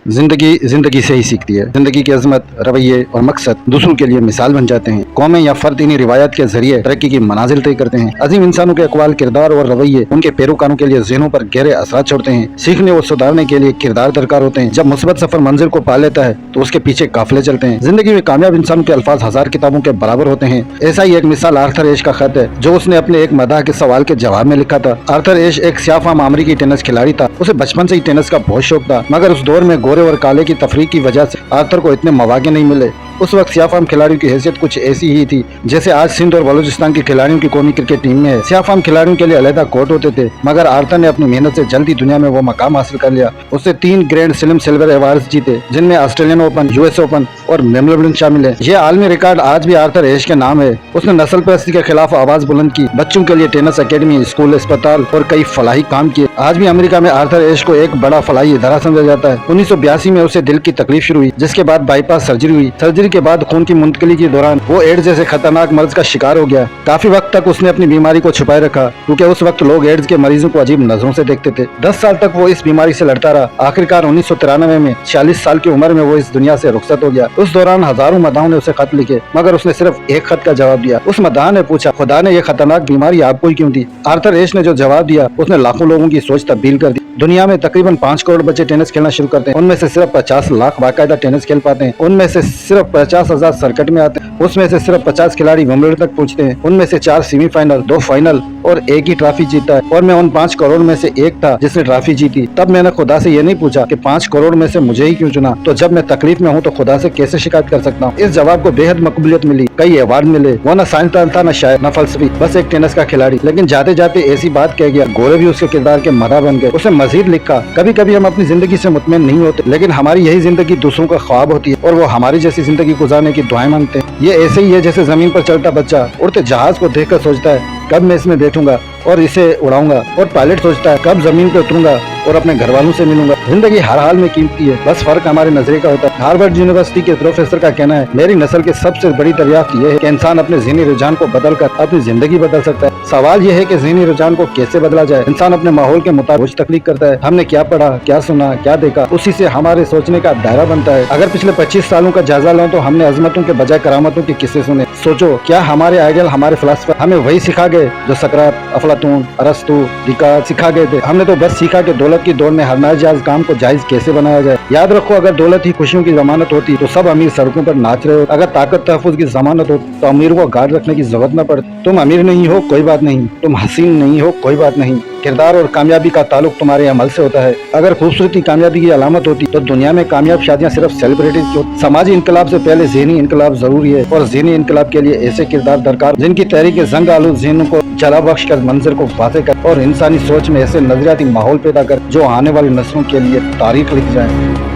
जिंदगी से ही सीखती है। जिंदगी की अजमत, रवैये और मकसद दूसरों के लिए मिसाल बन जाते हैं। कौमें या फर्द इन्हीं रिवायत के जरिए तरक्की की मनाजिल तय करते हैं। अजीम इंसानों के अक़वाल, किरदार और रवैये उनके पैरोकारों के लिए ज़हनों पर गहरे असर छोड़ते हैं। सीखने और सुधारने के लिए किरदार दरकार होते हैं। जब मुस्बत सफर मंजिल को पा लेता है तो उसके पीछे काफिले चलते हैं। जिंदगी में कामयाब इंसानों के अल्फाज हजार किताबों के बराबर होते हैं। ऐसा ही एक मिसाल आर्थर एश का खत है जो उसने अपने एक मदाह के सवाल के जवाब में लिखा था। आर्थर एश एक सियाफाम अमरीकी टेनिस खिलाड़ी था। उसे बचपन से ही टेनिस का बहुत शौक था, मगर उस दौर में गोरे और काले की तफरीक की वजह से आर्थर को इतने मौके नहीं मिले। उस वक्त सियाफाम खिलाड़ियों की हैसियत कुछ ऐसी ही थी जैसे आज सिंध और बलूचिस्तान के खिलाड़ियों की कौमी क्रिकेट टीम में है। सियाफाम खिलाड़ियों के लिए अलहदा कोर्ट होते थे, मगर आर्थर ने अपनी मेहनत से जल्दी दुनिया में वो मकाम हासिल कर लिया। उससे 3 ग्रैंड स्लैम सिल्वर अवार्ड्स जीते, जिनमें ऑस्ट्रेलियन ओपन, यूएस ओपन और विंबलडन शामिल है। ये आलमी रिकॉर्ड आज भी आर्थर एश के नाम है। उसने नस्ल परस्ती के खिलाफ आवाज बुलंद की, बच्चों के लिए टेनिस अकेडमी, स्कूल, अस्पताल और कई फलाही काम किए। आज भी अमेरिका में आर्थर एश को एक बड़ा फलाही इदारा समझा जाता है। 1982 में उसे दिल की तकलीफ शुरू हुई, जिसके बाद बाईपास सर्जरी हुई। सर्जरी के बाद खून की मुंतकली के दौरान वो एड्स जैसे खतरनाक मर्ज का शिकार हो गया। काफी वक्त तक उसने अपनी बीमारी को छुपाए रखा, क्योंकि उस वक्त लोग एड्स के मरीजों को अजीब नजरों से देखते थे। 10 साल तक वो इस बीमारी से लड़ता रहा। आखिरकार 1993 में 46 साल की उम्र में वो इस दुनिया से रुखसत हो गया। उस दौरान हजारों मदाहों ने उसे खत लिखे, मगर उसने सिर्फ एक खत का जवाब दिया। उस मदाह ने पूछा, खुदा ने यह खतरनाक बीमारी आपको ही क्यों दी? आर्थर एश ने जो जवाब दिया उसने लाखों लोगों की सोच तब्दील कर दी। दुनिया में तकरीबन 5 करोड़ बच्चे टेनिस खेलना शुरू करते हैं। उनमें से सिर्फ 50 लाख बाकायदा टेनिस खेल पाते हैं। उनमें से सिर्फ 50,000 सर्किट में आते हैं। उसमें से सिर्फ 50 खिलाड़ी विंबलडन तक पहुंचते हैं। उनमें से 4 सेमीफाइनल, 2 फाइनल और एक ही ट्रॉफी जीता है। और मैं उन 5 करोड़ में से एक था जिसने ट्रॉफी जीती। तब मैंने खुदा से ये नहीं पूछा कि 5 करोड़ में से मुझे ही क्यों चुना। तो जब मैं तकलीफ में हूँ तो खुदा से कैसे शिकायत कर सकता हूँ? इस जवाब को बेहद मकबूलियत मिली, कई अवार्ड मिले। वो न साइंसदान था, न शायर, न फलसफी, बस एक टेनिस का खिलाड़ी। लेकिन जाते जाते ऐसी बात कह गया, गोरे भी उसके किरदार के मदा बन गए। उसने मजीद लिखा, कभी कभी हम अपनी जिंदगी से मुतमईन नहीं होते, लेकिन हमारी यही जिंदगी दूसरों का ख्वाब होती है और वो हमारी जैसी जिंदगी गुजारने की दुआएं मांगते हैं। ये ऐसे ही है जैसे जमीन पर चलता बच्चा उड़ते जहाज को देखकर सोचता है कब मैं इसमें बैठूंगा और इसे उड़ाऊंगा, और पायलट सोचता है कब जमीन पर उतरूंगा और अपने घर वालों से मिलूंगा। जिंदगी हर हाल में कीमती है, बस फर्क हमारे नजरिए का होता है। हार्वर्ड यूनिवर्सिटी के प्रोफेसर का कहना है, मेरी नस्ल की सबसे बड़ी दरियाफ्त यह है कि इंसान अपने ज़हनी रुझान को बदलकर अपनी जिंदगी बदल सकता है। सवाल यह है कि ज़हनी रुझान को कैसे बदला जाए। इंसान अपने माहौल के मुताबिक तख्लीक करता है। हमने क्या पढ़ा, क्या सुना, क्या देखा, उसी से हमारे सोचने का दायरा बनता है। अगर पिछले 25 सालों का जायजा लें तो हमने अजमतों के बजाय करामतों के किस्से सुने। सोचो, क्या हमारे आइडियल, हमारे फिलासफर हमें वही सिखा गए जो सकरात, अफलातून, अरस्तु, डिकार्ट सिखा गए थे? हमने तो बस सीखा कि दौलत की दौड़ में हर नाजायज काम को जायज कैसे बनाया जाए। याद रखो, अगर दौलत ही खुशियों की जमानत होती तो सब अमीर सड़कों पर नाच रहे होते। अगर ताकत तहफ़्फ़ुज़ की जमानत हो तो अमीरों को गार्ड रखने की जरूरत न पड़ती। तुम अमीर नहीं हो कोई बात नहीं, तुम हसीन नहीं हो कोई बात नहीं। किरदार और कामयाबी का ताल्लुक तुम्हारे अमल से होता है। अगर खूबसूरती कामयाबी की अलामत होती तो दुनिया में कामयाब शादियां सिर्फ सेलिब्रिटीज की होती। समाजी इनकलाब से पहले ज़हनी इनकलाब जरूरी है, और ज़हनी इनकलाब के लिए ऐसे किरदार दरकार जिनकी तहरीक जंग आलूद ज़हनों को जला बख्श कर मंजर को वाज़ेह कर और इंसानी सोच में ऐसे नजरियाती माहौल पैदा कर जो आने वाली नस्लों के लिए तारीख लिख जाए।